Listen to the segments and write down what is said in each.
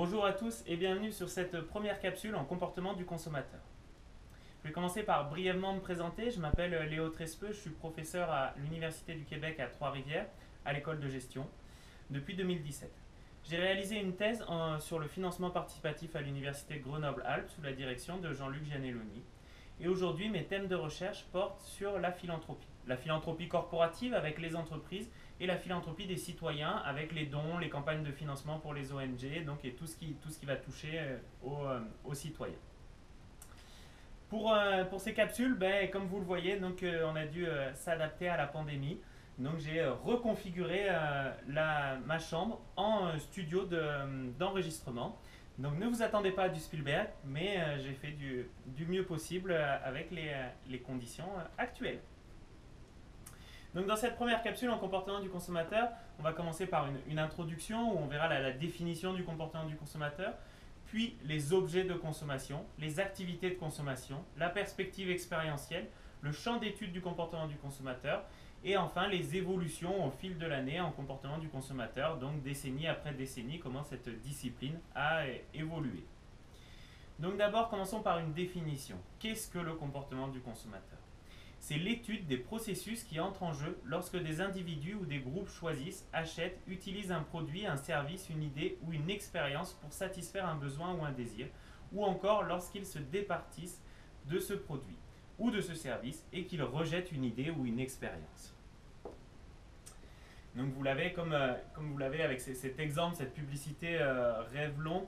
Bonjour à tous et bienvenue sur cette première capsule en comportement du consommateur. Je vais commencer par brièvement me présenter. Je m'appelle Léo Trespeux, je suis professeur à l'Université du Québec à Trois-Rivières, à l'école de gestion, depuis 2017. J'ai réalisé une thèse sur le financement participatif à l'Université Grenoble-Alpes sous la direction de Jean-Luc Gianelloni. Et aujourd'hui, mes thèmes de recherche portent sur la philanthropie. La philanthropie corporative avec les entreprises et la philanthropie des citoyens avec les dons, les campagnes de financement pour les ONG, donc, et tout ce qui va toucher aux citoyens. Pour ces capsules, comme vous le voyez, on a dû s'adapter à la pandémie. Donc j'ai reconfiguré ma chambre en studio d'enregistrement. Donc ne vous attendez pas à du Spielberg, mais j'ai fait du mieux possible avec les conditions actuelles. Donc dans cette première capsule en comportement du consommateur, on va commencer par une introduction où on verra la définition du comportement du consommateur, puis les objets de consommation, les activités de consommation, la perspective expérientielle, le champ d'étude du comportement du consommateur et enfin les évolutions au fil de l'année en comportement du consommateur, donc décennie après décennie, comment cette discipline a évolué. Donc d'abord, commençons par une définition. Qu'est-ce que le comportement du consommateur ? C'est l'étude des processus qui entrent en jeu lorsque des individus ou des groupes choisissent, achètent, utilisent un produit, un service, une idée ou une expérience pour satisfaire un besoin ou un désir, ou encore lorsqu'ils se départissent de ce produit ou de ce service et qu'ils rejettent une idée ou une expérience. Donc vous l'avez comme vous l'avez avec cet exemple, cette publicité Revlon,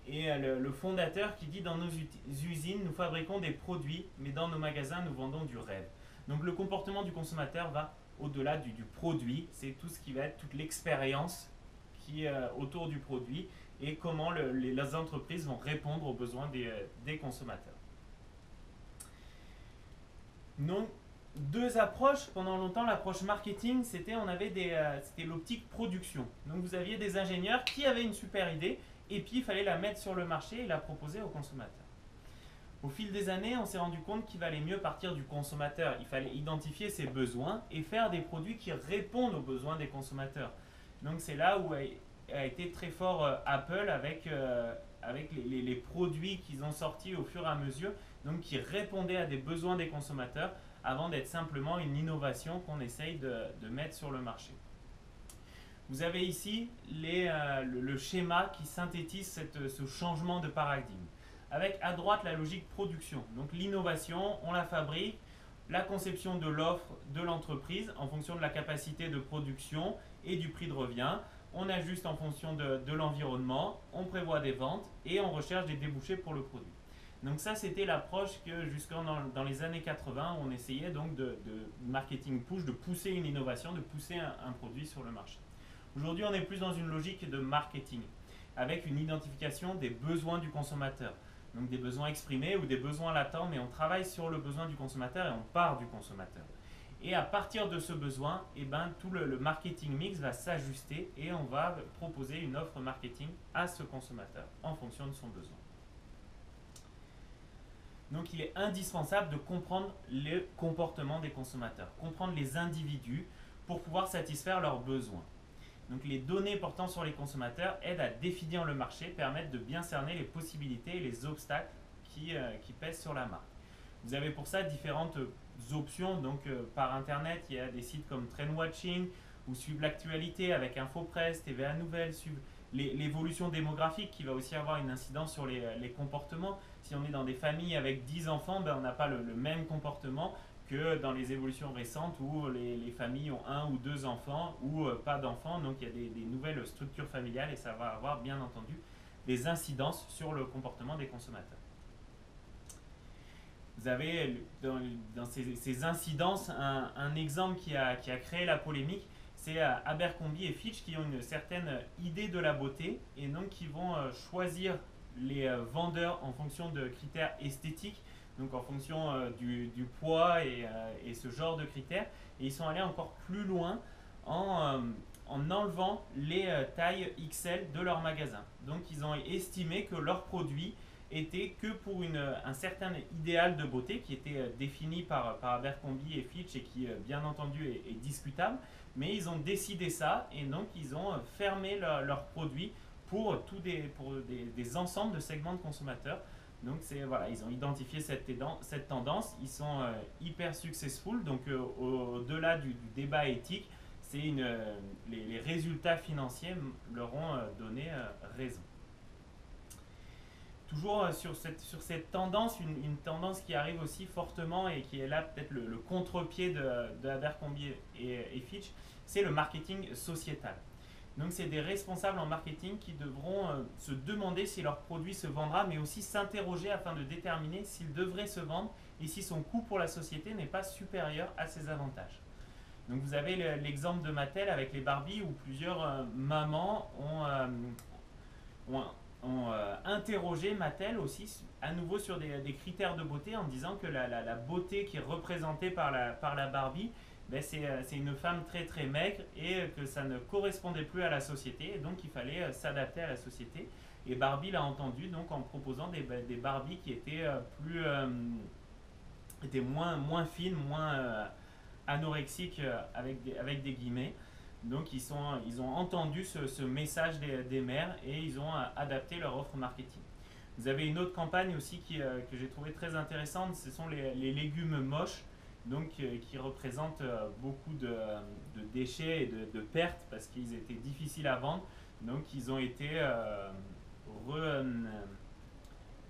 et le fondateur qui dit dans nos usines, nous fabriquons des produits, mais dans nos magasins, nous vendons du rêve. Donc le comportement du consommateur va au-delà du produit, c'est tout ce qui va être toute l'expérience qui est autour du produit et comment les entreprises vont répondre aux besoins des consommateurs. Donc deux approches, pendant longtemps l'approche marketing, c'était l'optique production. Donc vous aviez des ingénieurs qui avaient une super idée, et puis il fallait la mettre sur le marché et la proposer aux consommateurs. Au fil des années, on s'est rendu compte qu'il valait mieux partir du consommateur. Il fallait identifier ses besoins et faire des produits qui répondent aux besoins des consommateurs. Donc c'est là où a été très fort Apple avec les produits qu'ils ont sortis au fur et à mesure, donc qui répondaient à des besoins des consommateurs avant d'être simplement une innovation qu'on essaye de mettre sur le marché. Vous avez ici le schéma qui synthétise ce changement de paradigme. Avec à droite la logique production. Donc l'innovation, on la fabrique, la conception de l'offre de l'entreprise en fonction de la capacité de production et du prix de revient. On ajuste en fonction de l'environnement, on prévoit des ventes et on recherche des débouchés pour le produit. Donc ça, c'était l'approche que jusqu'en dans les années 80, on essayait donc de marketing push, de pousser une innovation, de pousser un produit sur le marché. Aujourd'hui, on est plus dans une logique de marketing, avec une identification des besoins du consommateur. Donc des besoins exprimés ou des besoins latents, mais on travaille sur le besoin du consommateur et on part du consommateur. Et à partir de ce besoin, tout le marketing mix va s'ajuster et on va proposer une offre marketing à ce consommateur en fonction de son besoin. Donc il est indispensable de comprendre le comportement des consommateurs, comprendre les individus pour pouvoir satisfaire leurs besoins. Donc les données portant sur les consommateurs aident à définir le marché, permettent de bien cerner les possibilités et les obstacles qui pèsent sur la marque. Vous avez pour ça différentes options. Donc par internet, il y a des sites comme Trendwatching ou suivre l'actualité avec InfoPresse, TVA Nouvelles, suivre l'évolution démographique qui va aussi avoir une incidence sur les comportements. Si on est dans des familles avec 10 enfants, on n'a pas le même comportement que dans les évolutions récentes où les familles ont 1 ou 2 enfants ou pas d'enfants. Donc il y a des nouvelles structures familiales et ça va avoir bien entendu des incidences sur le comportement des consommateurs. Vous avez dans ces incidences un exemple qui a créé la polémique. C'est Abercrombie et Fitch qui ont une certaine idée de la beauté et donc qui vont choisir les vendeurs en fonction de critères esthétiques, donc en fonction du poids et ce genre de critères. Et ils sont allés encore plus loin en enlevant les tailles XL de leur magasin. Donc ils ont estimé que leurs produits étaient que pour un certain idéal de beauté qui était défini par Abercrombie et Fitch et qui bien entendu est discutable, mais ils ont décidé ça et donc ils ont fermé leurs produits pour des ensembles de segments de consommateurs. Donc voilà, ils ont identifié cette tendance, ils sont hyper successful, donc au-delà du débat éthique, les résultats financiers leur ont donné raison. Toujours sur cette tendance, une tendance qui arrive aussi fortement et qui est là peut-être le contre-pied de Abercrombie et Fitch, c'est le marketing sociétal. Donc c'est des responsables en marketing qui devront se demander si leur produit se vendra, mais aussi s'interroger afin de déterminer s'il devrait se vendre et si son coût pour la société n'est pas supérieur à ses avantages. Donc vous avez l'exemple de Mattel avec les Barbie où plusieurs mamans ont interrogé Mattel aussi à nouveau sur des critères de beauté en disant que la beauté qui est représentée par la Barbie, ben c'est une femme très très maigre et que ça ne correspondait plus à la société et donc il fallait s'adapter à la société. Et Barbie l'a entendu donc en proposant des Barbie qui étaient moins fines, moins anorexiques avec des guillemets. Donc ils ont entendu ce message des mères et ils ont adapté leur offre marketing. Vous avez une autre campagne aussi que j'ai trouvé très intéressante, ce sont les légumes moches, donc qui représentent beaucoup de déchets et de pertes parce qu'ils étaient difficiles à vendre. Donc ils ont été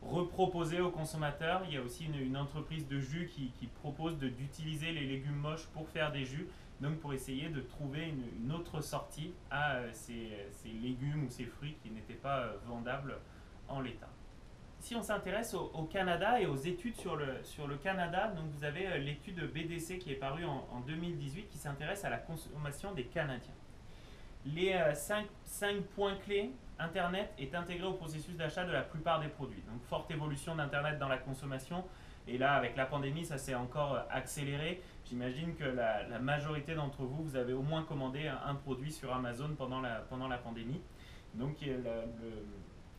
reproposés aux consommateurs. Il y a aussi une entreprise de jus qui propose d'utiliser les légumes moches pour faire des jus. Donc pour essayer de trouver une autre sortie à ces légumes ou ces fruits qui n'étaient pas vendables en l'état. Si on s'intéresse au Canada et aux études sur le Canada, donc vous avez l'étude BDC qui est parue en 2018 qui s'intéresse à la consommation des Canadiens. Les 5 points clés, Internet est intégré au processus d'achat de la plupart des produits. Donc forte évolution d'Internet dans la consommation. Et là, avec la pandémie, ça s'est encore accéléré. J'imagine que la majorité d'entre vous, vous avez au moins commandé un produit sur Amazon pendant la pandémie. Donc,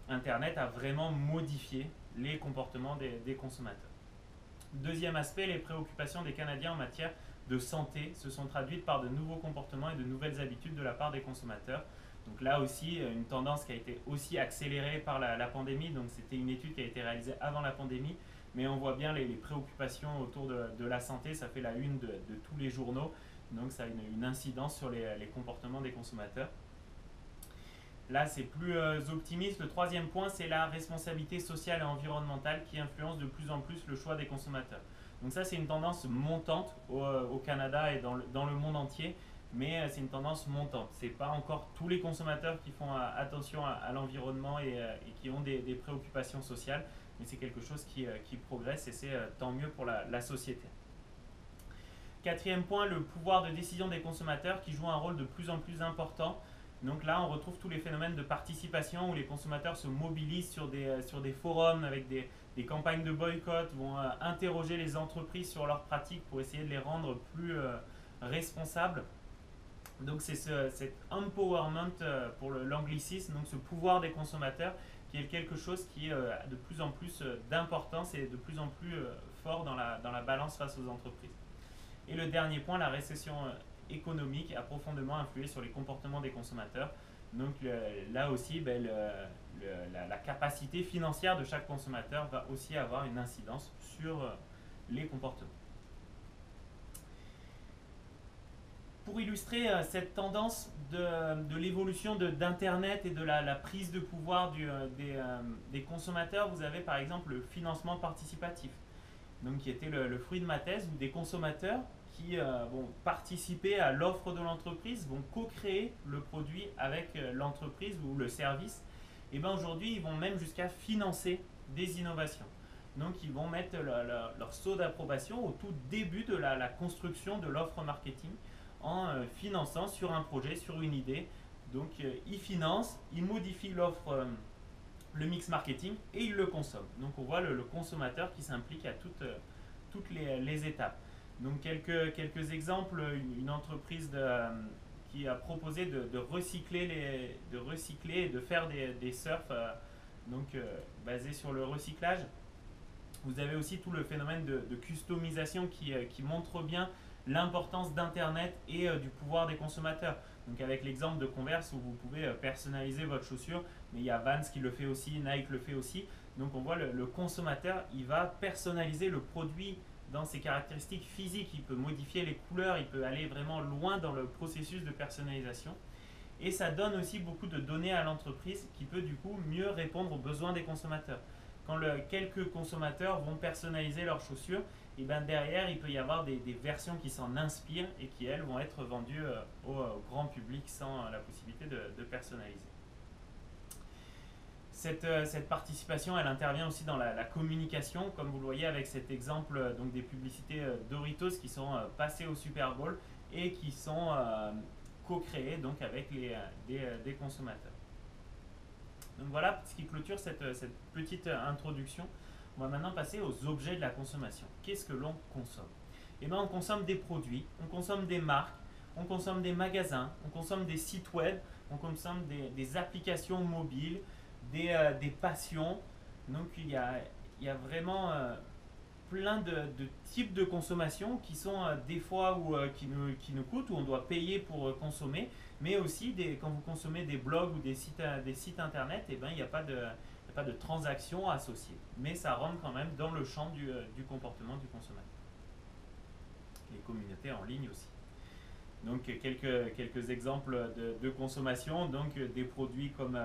Internet a vraiment modifié les comportements des consommateurs. Deuxième aspect, les préoccupations des Canadiens en matière de santé se sont traduites par de nouveaux comportements et de nouvelles habitudes de la part des consommateurs. Donc là aussi, une tendance qui a été aussi accélérée par la pandémie. Donc c'était une étude qui a été réalisée avant la pandémie. Mais on voit bien les préoccupations autour de la santé, ça fait la une de tous les journaux, donc ça a une incidence sur les comportements des consommateurs. Là, c'est plus optimiste. Le troisième point, c'est la responsabilité sociale et environnementale qui influence de plus en plus le choix des consommateurs. Donc ça, c'est une tendance montante au Canada et dans le monde entier, mais c'est une tendance montante. Ce n'est pas encore tous les consommateurs qui font attention à l'environnement et qui ont des préoccupations sociales, mais c'est quelque chose qui progresse et c'est tant mieux pour la société. Quatrième point, le pouvoir de décision des consommateurs qui joue un rôle de plus en plus important. Donc là, on retrouve tous les phénomènes de participation où les consommateurs se mobilisent sur des forums avec des campagnes de boycott, vont interroger les entreprises sur leurs pratiques pour essayer de les rendre plus responsables. Donc c'est cet empowerment pour l'anglicisme, donc ce pouvoir des consommateurs qui est quelque chose qui a de plus en plus d'importance et de plus en plus fort dans la balance face aux entreprises. Et le dernier point, la récession économique a profondément influé sur les comportements des consommateurs. Donc là aussi, la capacité financière de chaque consommateur va aussi avoir une incidence sur les comportements. Pour illustrer cette tendance de l'évolution d'Internet et de la prise de pouvoir des consommateurs, vous avez par exemple le financement participatif, donc qui était le fruit de ma thèse, où des consommateurs qui vont participer à l'offre de l'entreprise, vont co-créer le produit avec l'entreprise ou le service. Et bien aujourd'hui, ils vont même jusqu'à financer des innovations. Donc ils vont mettre leur sceau d'approbation au tout début de la construction de l'offre marketing, en finançant sur un projet, sur une idée. Donc ils financent, ils modifient l'offre, le mix marketing et ils le consomment. Donc on voit le consommateur qui s'implique à toutes les étapes. Donc quelques exemples, une entreprise qui a proposé de recycler et de faire des surfs basés sur le recyclage. Vous avez aussi tout le phénomène de customisation qui montre bien l'importance d'Internet et du pouvoir des consommateurs. Donc avec l'exemple de Converse où vous pouvez personnaliser votre chaussure, mais il y a Vans qui le fait aussi, Nike le fait aussi. Donc on voit le consommateur, il va personnaliser le produit dans ses caractéristiques physiques. Il peut modifier les couleurs, il peut aller vraiment loin dans le processus de personnalisation. Et ça donne aussi beaucoup de données à l'entreprise qui peut du coup mieux répondre aux besoins des consommateurs. Quand quelques consommateurs vont personnaliser leurs chaussures, et ben derrière il peut y avoir des versions qui s'en inspirent et qui elles vont être vendues au grand public sans la possibilité de personnaliser. Cette participation, elle intervient aussi dans la communication, comme vous le voyez avec cet exemple donc des publicités Doritos qui sont passées au Super Bowl et qui sont co-créées donc avec des consommateurs. Donc voilà ce qui clôture cette petite introduction. On va maintenant passer aux objets de la consommation. Qu'est-ce que l'on consomme? Eh bien, on consomme des produits, on consomme des marques, on consomme des magasins, on consomme des sites web, on consomme des applications mobiles, des passions. Donc il y a vraiment plein de types de consommation qui sont des fois qui nous coûtent, où on doit payer pour consommer, mais aussi quand vous consommez des blogs ou des sites internet, eh ben, il n'y a pas de transactions associées. Mais ça rentre quand même dans le champ du comportement du consommateur. Les communautés en ligne aussi. Donc quelques exemples de consommation, donc des produits comme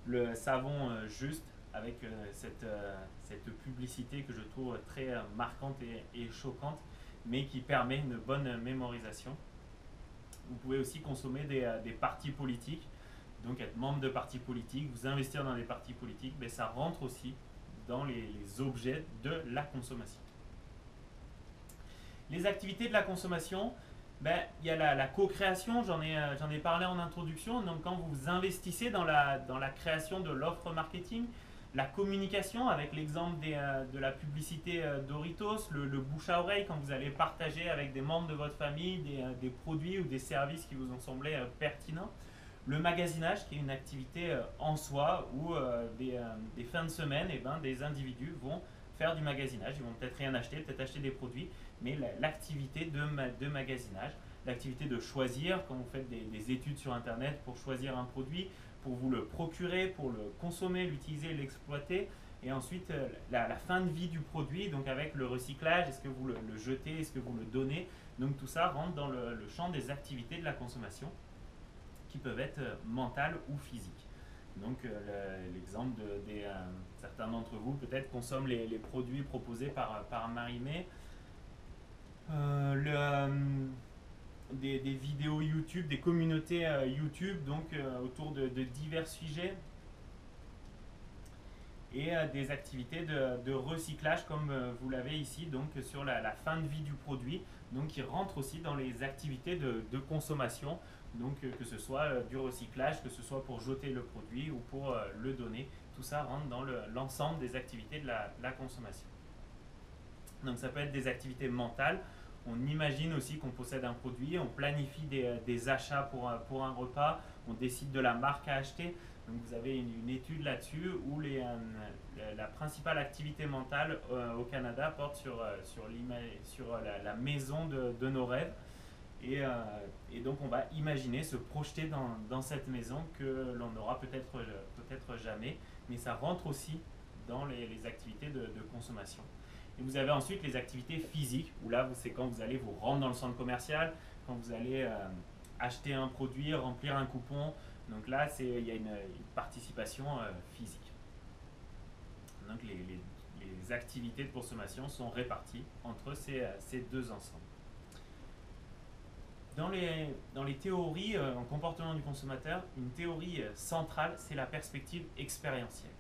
le savon Juste, avec cette publicité que je trouve très marquante et choquante, mais qui permet une bonne mémorisation. Vous pouvez aussi consommer des partis politiques, donc être membre de partis politiques, vous investir dans des partis politiques, mais ça rentre aussi dans les objets de la consommation. Les activités de la consommation, il y a la co-création, j'en ai parlé en introduction. Donc quand vous investissez dans la création de l'offre marketing, la communication avec l'exemple de la publicité Doritos, le bouche à oreille quand vous allez partager avec des membres de votre famille des produits ou des services qui vous ont semblé pertinents. Le magasinage, qui est une activité en soi où des fins de semaine, des individus vont faire du magasinage. Ils vont peut-être rien acheter, peut-être acheter des produits, mais l'activité de magasinage, l'activité de choisir, quand vous faites des études sur Internet pour choisir un produit, pour vous le procurer, pour le consommer, l'utiliser, l'exploiter, et ensuite la fin de vie du produit, donc avec le recyclage, est-ce que vous le jetez, est-ce que vous le donnez. Donc tout ça rentre dans le champ des activités de la consommation qui peuvent être mentales ou physiques. Donc l'exemple de certains d'entre vous peut-être consomment les produits proposés par Marie-Mé. Des vidéos YouTube, des communautés YouTube donc autour de divers sujets, et des activités de recyclage comme vous l'avez ici, donc sur la fin de vie du produit, donc qui rentrent aussi dans les activités de consommation, donc que ce soit du recyclage, que ce soit pour jeter le produit ou pour le donner. Tout ça rentre dans l'ensemble des activités de la consommation. Donc ça peut être des activités mentales. On imagine aussi qu'on possède un produit, on planifie des achats pour un repas, on décide de la marque à acheter. Donc vous avez une étude là-dessus où la principale activité mentale au Canada porte sur la maison de nos rêves. Et donc on va imaginer se projeter dans cette maison que l'on n'aura peut-être jamais, mais ça rentre aussi dans les activités de consommation. Et vous avez ensuite les activités physiques, où là c'est quand vous allez vous rendre dans le centre commercial, quand vous allez acheter un produit, remplir un coupon. Donc là il y a une participation physique. Donc les activités de consommation sont réparties entre ces deux ensembles. Dans les théories en comportement du consommateur, une théorie centrale, c'est la perspective expérientielle,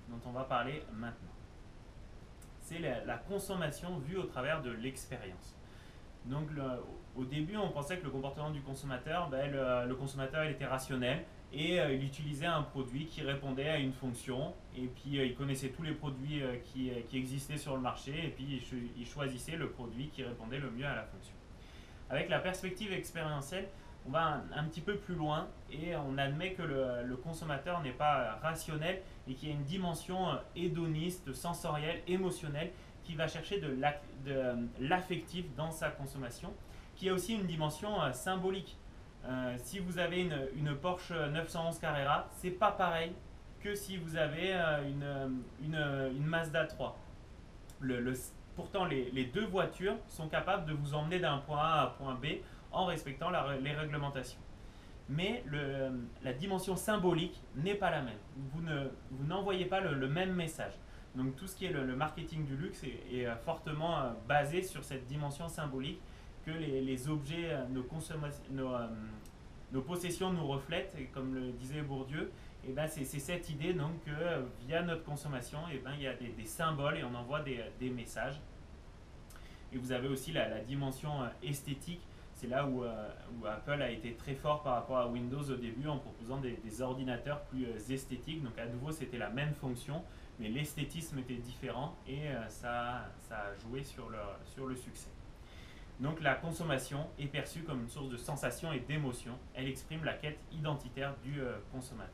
dont on va parler maintenant. C'est la consommation vue au travers de l'expérience. Donc au début, on pensait que le comportement du consommateur, le consommateur il était rationnel et il utilisait un produit qui répondait à une fonction, et puis il connaissait tous les produits qui existaient sur le marché, et puis il choisissait le produit qui répondait le mieux à la fonction. Avec la perspective expérientielle, on va un petit peu plus loin et on admet que le consommateur n'est pas rationnel et qu'il y a une dimension hédoniste, sensorielle, émotionnelle qui va chercher de l'affectif dans sa consommation, qui a aussi une dimension symbolique. Si vous avez une Porsche 911 Carrera, c'est pas pareil que si vous avez une Mazda 3. Pourtant, les deux voitures sont capables de vous emmener d'un point A à un point B en respectant les réglementations. Mais la dimension symbolique n'est pas la même. Vous n'envoyez pas le même message. Donc tout ce qui est le marketing du luxe est fortement basé sur cette dimension symbolique que les objets, nos possessions nous reflètent. Et comme le disait Bourdieu, et ben c'est cette idée donc que via notre consommation, et ben il y a des symboles et on envoie des messages. Et vous avez aussi la dimension esthétique. C'est là où Apple a été très fort par rapport à Windows au début en proposant des ordinateurs plus esthétiques. Donc à nouveau c'était la même fonction, mais l'esthétisme était différent et ça a joué sur le succès. Donc la consommation est perçue comme une source de sensation et d'émotion. Elle exprime la quête identitaire du consommateur.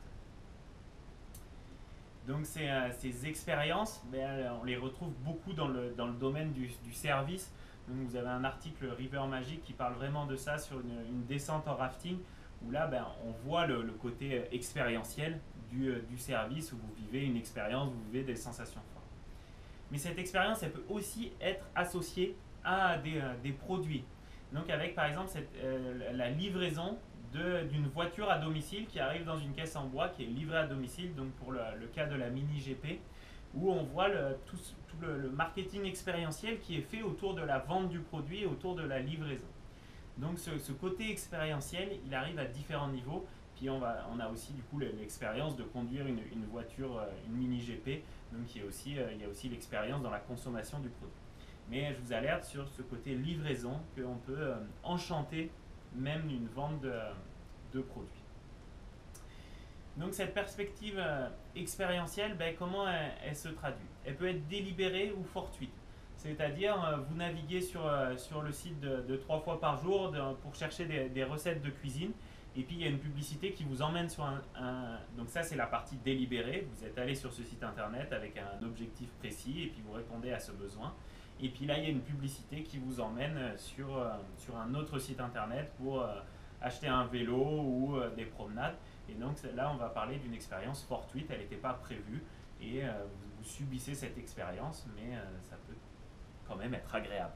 Donc ces expériences, on les retrouve beaucoup dans le domaine du service. Donc vous avez un article River Magic qui parle vraiment de ça sur une descente en rafting où là on voit le côté expérientiel du service où vous vivez une expérience, vous vivez des sensations fortes. Mais cette expérience, elle peut aussi être associée à des produits. Donc avec par exemple la livraison d'une voiture à domicile qui arrive dans une caisse en bois qui est livrée à domicile, donc pour le cas de la Mini GP, où on voit tout le marketing expérientiel qui est fait autour de la vente du produit et autour de la livraison. Donc ce côté expérientiel, il arrive à différents niveaux. Puis on a aussi du coup l'expérience de conduire une voiture, une Mini GP, donc il y a aussi l'expérience dans la consommation du produit. Mais je vous alerte sur ce côté livraison qu'on peut enchanter même une vente de produits. Donc cette perspective expérientielle, comment elle se traduit? Elle peut être délibérée ou fortuite. C'est-à-dire, vous naviguez sur le site de 3 fois par jour pour chercher des recettes de cuisine. Et puis, il y a une publicité qui vous emmène sur Donc ça, c'est la partie délibérée. Vous êtes allé sur ce site internet avec un objectif précis et puis vous répondez à ce besoin. Et puis là, il y a une publicité qui vous emmène sur un autre site internet pour acheter un vélo ou des promenades. Et donc là, on va parler d'une expérience fortuite, elle n'était pas prévue et vous subissez cette expérience, mais ça peut quand même être agréable.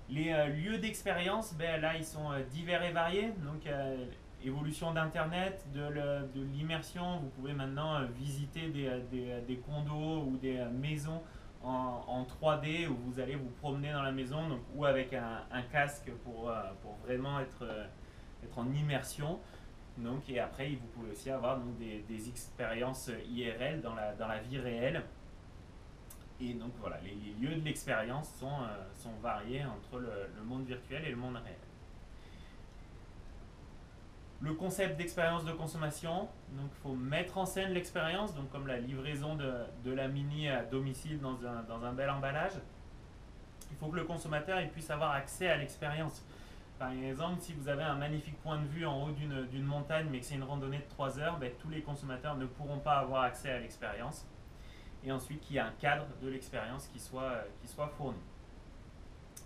Les lieux d'expérience, là, ils sont divers et variés. Donc, évolution d'Internet, de l'immersion, vous pouvez maintenant visiter des condos ou des maisons en 3D où vous allez vous promener dans la maison, donc, ou avec un casque pour vraiment être en immersion. Donc, et après, vous pouvez aussi avoir donc, des expériences IRL dans la vie réelle. Et donc voilà, les lieux de l'expérience sont variés entre le monde virtuel et le monde réel. Le concept d'expérience de consommation, donc il faut mettre en scène l'expérience, donc comme la livraison de la Mini à domicile dans un bel emballage. Il faut que le consommateur puisse avoir accès à l'expérience. Par exemple, si vous avez un magnifique point de vue en haut d'une montagne, mais que c'est une randonnée de 3 heures, tous les consommateurs ne pourront pas avoir accès à l'expérience. Et ensuite, qu'il y ait un cadre de l'expérience qui soit fourni.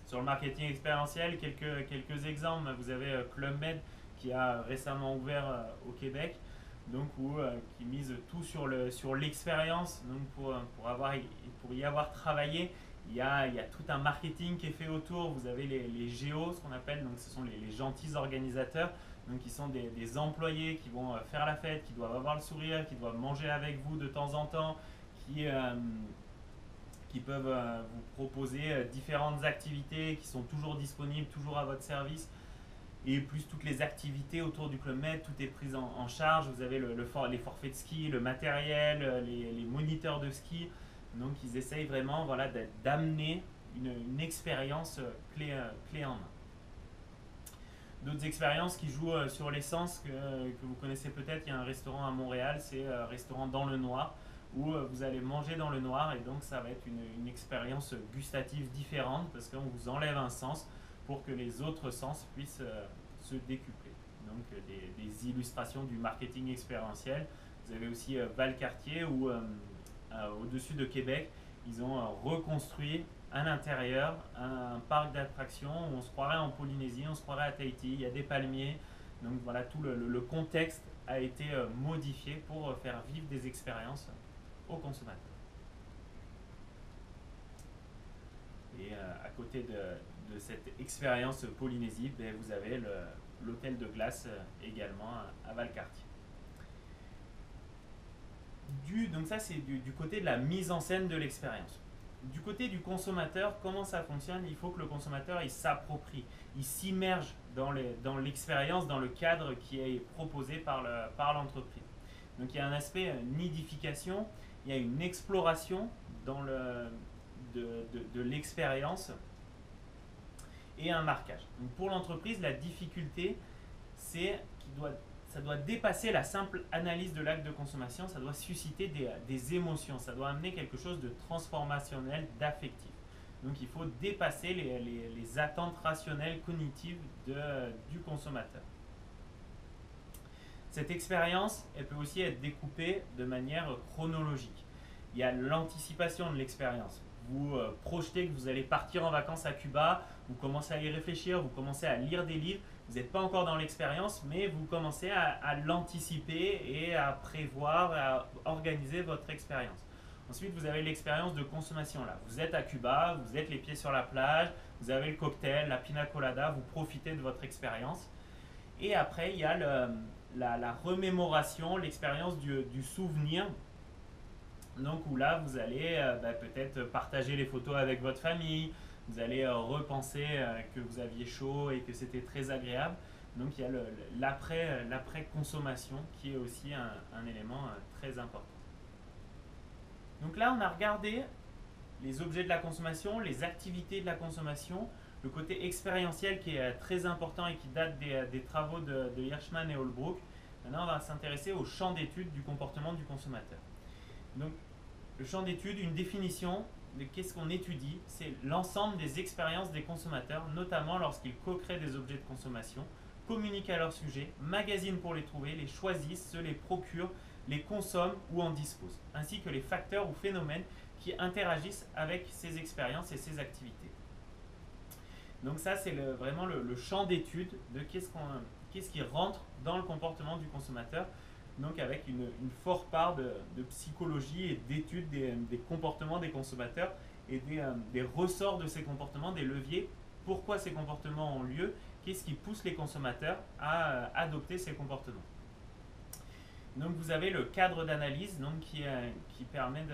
Sur le marketing expérientiel, quelques exemples. Vous avez Club Med qui a récemment ouvert au Québec, donc qui mise tout sur l'expérience. Donc pour y avoir travaillé, il y a tout un marketing qui est fait autour. Vous avez les géos, ce qu'on appelle, donc ce sont les gentils organisateurs, donc qui sont des employés qui vont faire la fête, qui doivent avoir le sourire, qui doivent manger avec vous de temps en temps, qui peuvent vous proposer différentes activités qui sont toujours disponibles, toujours à votre service. Et plus toutes les activités autour du Club Med, tout est pris en charge. Vous avez les forfaits de ski, le matériel, les moniteurs de ski. Donc ils essayent vraiment d'amener une expérience clé en main. D'autres expériences qui jouent sur l'essence que vous connaissez peut-être, il y a un restaurant à Montréal, c'est restaurant dans le noir, où vous allez manger dans le noir et donc ça va être une expérience gustative différente parce qu'on vous enlève un sens pour que les autres sens puissent se décupler. Donc des illustrations du marketing expérientiel. Vous avez aussi Valcartier où au-dessus de Québec, Ils ont reconstruit un intérieur, un parc d'attractions où on se croirait en Polynésie, on se croirait à Tahiti, il y a des palmiers. Donc voilà, tout le contexte a été modifié pour faire vivre des expériences aux consommateurs. Et à côté de cette expérience Polynésie, ben, vous avez l'hôtel de glace également à Valcartier. Donc ça, c'est du côté de la mise en scène de l'expérience. Du côté du consommateur, comment ça fonctionne? Il faut que le consommateur il s'approprie, il s'immerge dans l'expérience, dans le cadre qui est proposé par l'entreprise. Donc il y a un aspect nidification, il y a une exploration de l'expérience et un marquage. Donc pour l'entreprise, la difficulté, c'est ça doit dépasser la simple analyse de l'acte de consommation, ça doit susciter des émotions, ça doit amener quelque chose de transformationnel, d'affectif. Donc il faut dépasser les attentes rationnelles, cognitives du consommateur. Cette expérience, elle peut aussi être découpée de manière chronologique. Il y a l'anticipation de l'expérience. Vous projetez que vous allez partir en vacances à Cuba, vous commencez à y réfléchir, vous commencez à lire des livres, vous n'êtes pas encore dans l'expérience, mais vous commencez à l'anticiper et à prévoir, à organiser votre expérience. Ensuite, vous avez l'expérience de consommation là. Vous êtes à Cuba, vous êtes les pieds sur la plage, vous avez le cocktail, la pina colada, vous profitez de votre expérience. Et après, il y a la remémoration, l'expérience du souvenir. Donc où là, vous allez peut-être partager les photos avec votre famille, vous allez repenser que vous aviez chaud et que c'était très agréable. Donc il y a l'après-consommation qui est aussi un élément très important. Donc là, on a regardé les objets de la consommation, les activités de la consommation, le côté expérientiel qui est très important et qui date des travaux de Hirschman et Holbrook. Maintenant, on va s'intéresser au champ d'étude du comportement du consommateur. Donc, le champ d'étude, une définition de qu'est-ce qu'on étudie, c'est l'ensemble des expériences des consommateurs, notamment lorsqu'ils co-créent des objets de consommation, communiquent à leur sujet, magasinent pour les trouver, les choisissent, se les procurent, les consomment ou en disposent, ainsi que les facteurs ou phénomènes qui interagissent avec ces expériences et ces activités. Donc ça, c'est vraiment le champ d'étude de qu'est-ce qui rentre dans le comportement du consommateur, donc avec une forte part de psychologie et d'étude des comportements des consommateurs et des ressorts de ces comportements, des leviers, pourquoi ces comportements ont lieu, qu'est-ce qui pousse les consommateurs à adopter ces comportements. Donc vous avez le cadre d'analyse qui permet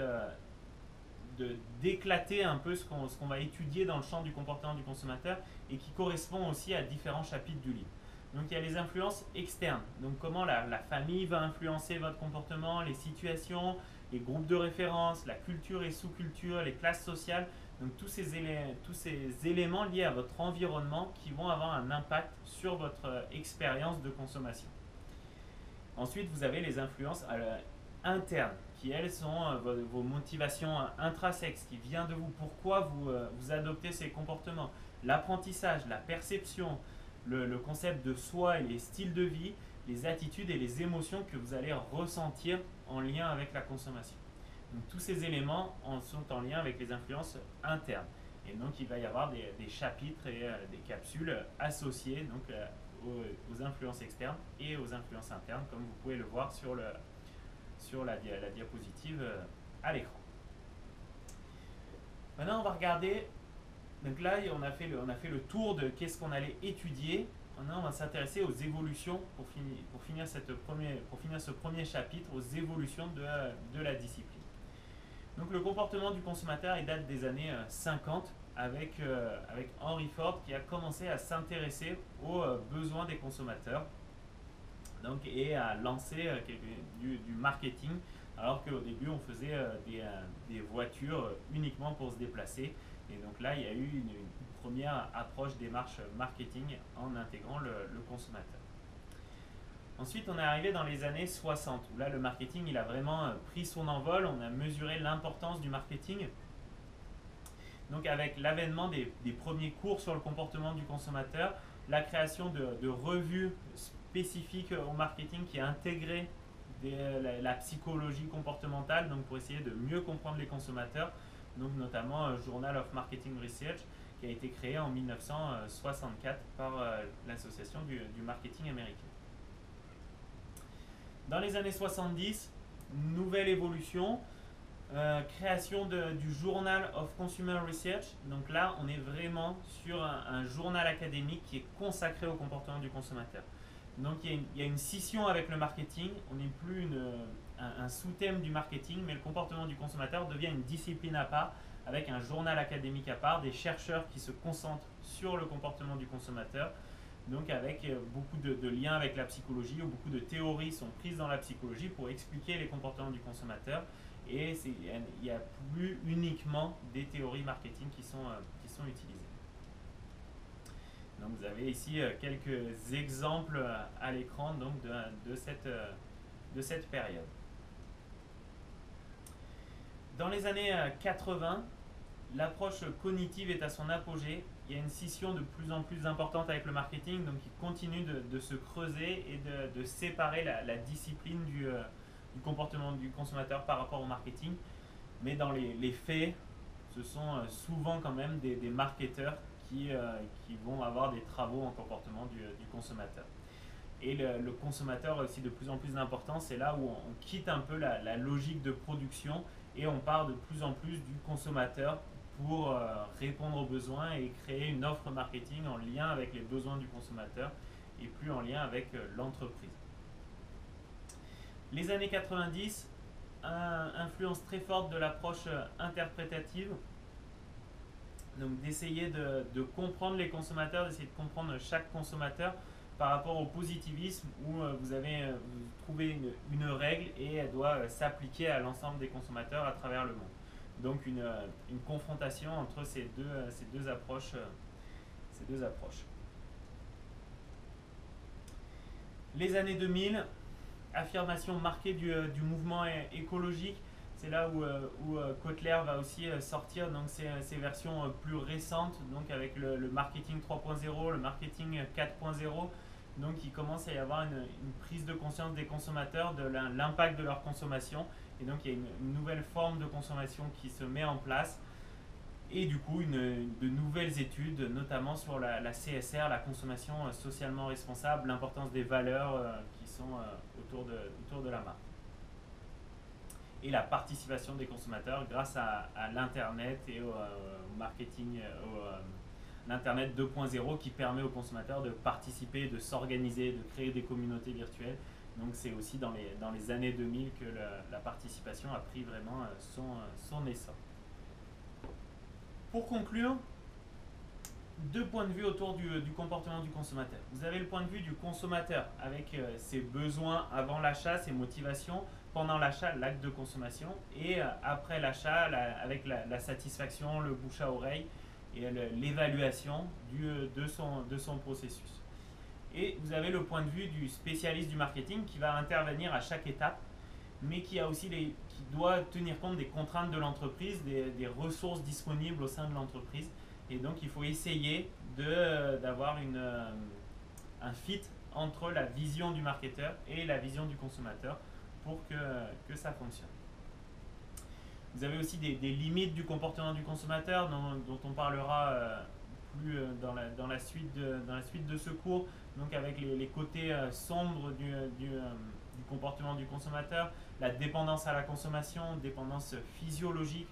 d'éclater un peu ce qu'on va étudier dans le champ du comportement du consommateur et qui correspond aussi à différents chapitres du livre. Donc il y a les influences externes, donc comment la famille va influencer votre comportement, les situations, les groupes de référence, la culture et sous-culture, les classes sociales, donc tous ces éléments liés à votre environnement qui vont avoir un impact sur votre expérience de consommation. Ensuite, vous avez les influences internes, qui elles sont vos motivations intrinsèques, ce qui vient de vous, pourquoi vous adoptez ces comportements, l'apprentissage, la perception, le concept de soi et les styles de vie, les attitudes et les émotions que vous allez ressentir en lien avec la consommation. Donc tous ces éléments sont en lien avec les influences internes. Et donc il va y avoir des chapitres et des capsules associées donc, aux influences externes et aux influences internes, comme vous pouvez le voir sur la diapositive à l'écran. Maintenant on va regarder. Donc là, on a fait le tour de qu'est-ce qu'on allait étudier. Maintenant, on va s'intéresser aux évolutions, pour finir ce premier chapitre, aux évolutions de la discipline. Donc le comportement du consommateur, il date des années 50 avec Henry Ford qui a commencé à s'intéresser aux besoins des consommateurs et à lancer du marketing, alors qu'au début, on faisait des voitures uniquement pour se déplacer. Et donc là, il y a eu une première approche démarche marketing en intégrant le consommateur. Ensuite, on est arrivé dans les années 60, où là, le marketing, il a vraiment pris son envol. On a mesuré l'importance du marketing. Donc avec l'avènement des premiers cours sur le comportement du consommateur, la création de revues spécifiques au marketing qui a intégré la psychologie comportementale, donc pour essayer de mieux comprendre les consommateurs. donc notamment Journal of Marketing Research, qui a été créé en 1964 par l'association du marketing américain. Dans les années 70, nouvelle évolution, création du Journal of Consumer Research. Donc là, on est vraiment sur un journal académique qui est consacré au comportement du consommateur. Donc il y a une scission avec le marketing, on n'est plus un sous-thème du marketing, mais le comportement du consommateur devient une discipline à part, avec un journal académique à part, des chercheurs qui se concentrent sur le comportement du consommateur, donc avec beaucoup de liens avec la psychologie, où beaucoup de théories sont prises dans la psychologie pour expliquer les comportements du consommateur, et il n'y a plus uniquement des théories marketing qui sont utilisées. Donc vous avez ici quelques exemples à l'écran de cette période. Dans les années 80, l'approche cognitive est à son apogée. Il y a une scission de plus en plus importante avec le marketing, donc il continue de se creuser et de séparer la discipline du comportement du consommateur par rapport au marketing. Mais dans les faits, ce sont souvent quand même des marketeurs qui vont avoir des travaux en comportement du consommateur. Et le consommateur a aussi de plus en plus d'importance. C'est là où on quitte un peu la logique de production et on part de plus en plus du consommateur pour répondre aux besoins et créer une offre marketing en lien avec les besoins du consommateur et plus en lien avec l'entreprise. Les années 90, influence très forte de l'approche interprétative. Donc d'essayer de comprendre les consommateurs, d'essayer de comprendre chaque consommateur par rapport au positivisme où vous trouvez une règle et elle doit s'appliquer à l'ensemble des consommateurs à travers le monde. Donc une confrontation entre ces deux approches. Les années 2000, affirmation marquée du mouvement écologique. C'est là où Kotler va aussi sortir donc ces versions plus récentes, donc avec le marketing 3.0, le marketing 4.0. Donc il commence à y avoir une prise de conscience des consommateurs de l'impact de leur consommation. Et donc il y a une nouvelle forme de consommation qui se met en place. Et du coup, de nouvelles études, notamment sur la CSR, la consommation socialement responsable, l'importance des valeurs qui sont autour de la marque. Et la participation des consommateurs grâce à l'Internet et au marketing, l'Internet 2.0 qui permet aux consommateurs de participer, de s'organiser, de créer des communautés virtuelles. Donc c'est aussi dans les années 2000 que la participation a pris vraiment son essor. Pour conclure, deux points de vue autour du comportement du consommateur. Vous avez le point de vue du consommateur avec ses besoins avant l'achat, ses motivations, pendant l'achat, l'acte de consommation, et après l'achat avec la satisfaction, le bouche à oreille et l'évaluation de son processus. Et vous avez le point de vue du spécialiste du marketing qui va intervenir à chaque étape, mais qui doit tenir compte des contraintes de l'entreprise, des ressources disponibles au sein de l'entreprise. Et donc il faut essayer d'avoir un fit entre la vision du marketeur et la vision du consommateur pour que ça fonctionne. Vous avez aussi des limites du comportement du consommateur dont on parlera plus dans la suite de ce cours, donc avec les côtés sombres du comportement du consommateur, la dépendance à la consommation, dépendance physiologique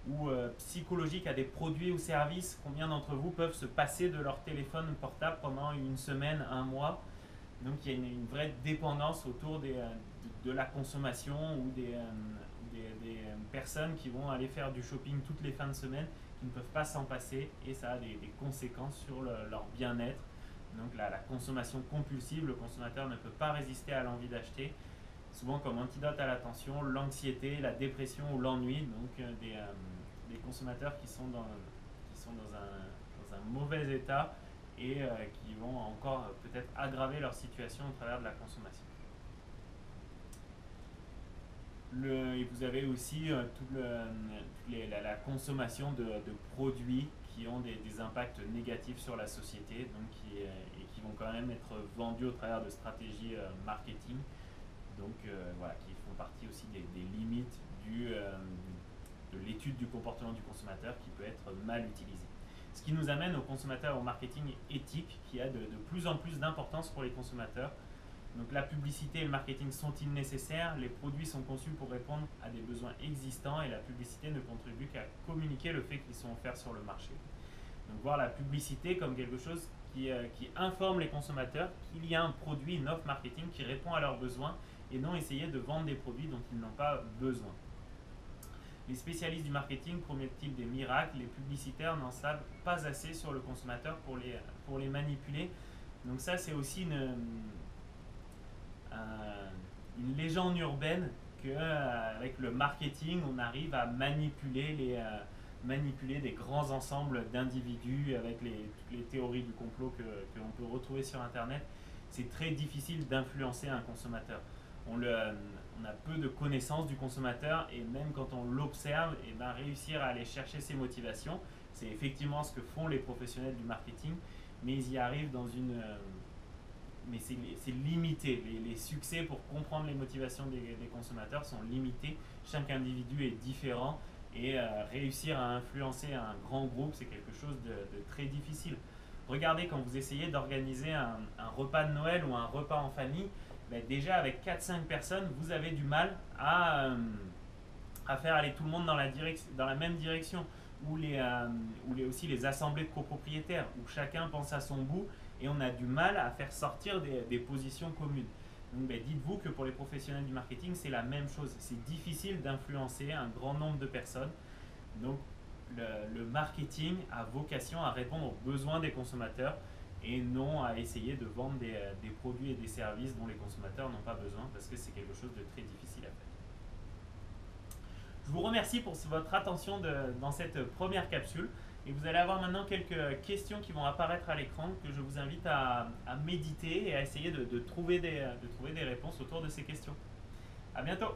ou psychologique à des produits ou services. Combien d'entre vous peuvent se passer de leur téléphone portable pendant une semaine, un mois? Donc il y a une vraie dépendance autour de la consommation ou des personnes qui vont aller faire du shopping toutes les fins de semaine, qui ne peuvent pas s'en passer, et ça a des conséquences sur leur bien-être. Donc la consommation compulsive, le consommateur ne peut pas résister à l'envie d'acheter, souvent comme antidote à la tension, l'anxiété, la dépression ou l'ennui. Donc des consommateurs qui sont dans un mauvais état et qui vont encore peut-être aggraver leur situation au travers de la consommation. Et vous avez aussi toute la consommation de produits qui ont des impacts négatifs sur la société, donc et qui vont quand même être vendus au travers de stratégies marketing, donc voilà, qui font partie aussi des limites l'étude du comportement du consommateur qui peut être mal utilisé. Ce qui nous amène au consommateur, au marketing éthique qui a de plus en plus d'importance pour les consommateurs. Donc la publicité et le marketing sont-ils nécessaires? Les produits sont conçus pour répondre à des besoins existants et la publicité ne contribue qu'à communiquer le fait qu'ils sont offerts sur le marché. Donc voir la publicité comme quelque chose qui informe les consommateurs qu'il y a un produit, une offre marketing qui répond à leurs besoins et non essayer de vendre des produits dont ils n'ont pas besoin. Les spécialistes du marketing promettent-ils des miracles? Les publicitaires n'en savent pas assez sur le consommateur pour les manipuler. Donc ça, c'est aussi une légende urbaine qu'avec le marketing, on arrive à manipuler des grands ensembles d'individus avec toutes les théories du complot que l'on peut retrouver sur Internet. C'est très difficile d'influencer un consommateur. On a peu de connaissances du consommateur et même quand on l'observe, et ben réussir à aller chercher ses motivations, c'est effectivement ce que font les professionnels du marketing, mais ils y arrivent mais c'est limité. Les succès pour comprendre les motivations des consommateurs sont limités. Chaque individu est différent et réussir à influencer un grand groupe, c'est quelque chose de très difficile. Regardez quand vous essayez d'organiser un repas de Noël ou un repas en famille, ben déjà avec 4-5 personnes, vous avez du mal à faire aller tout le monde dans la même direction. Ou aussi les assemblées de copropriétaires, où chacun pense à son bout et on a du mal à faire sortir des positions communes. Donc ben, dites-vous que pour les professionnels du marketing, c'est la même chose. C'est difficile d'influencer un grand nombre de personnes. Donc le marketing a vocation à répondre aux besoins des consommateurs et non à essayer de vendre des produits et des services dont les consommateurs n'ont pas besoin parce que c'est quelque chose de très difficile à faire. Je vous remercie pour votre attention dans cette première capsule et vous allez avoir maintenant quelques questions qui vont apparaître à l'écran que je vous invite à méditer et à essayer de trouver des réponses autour de ces questions. À bientôt!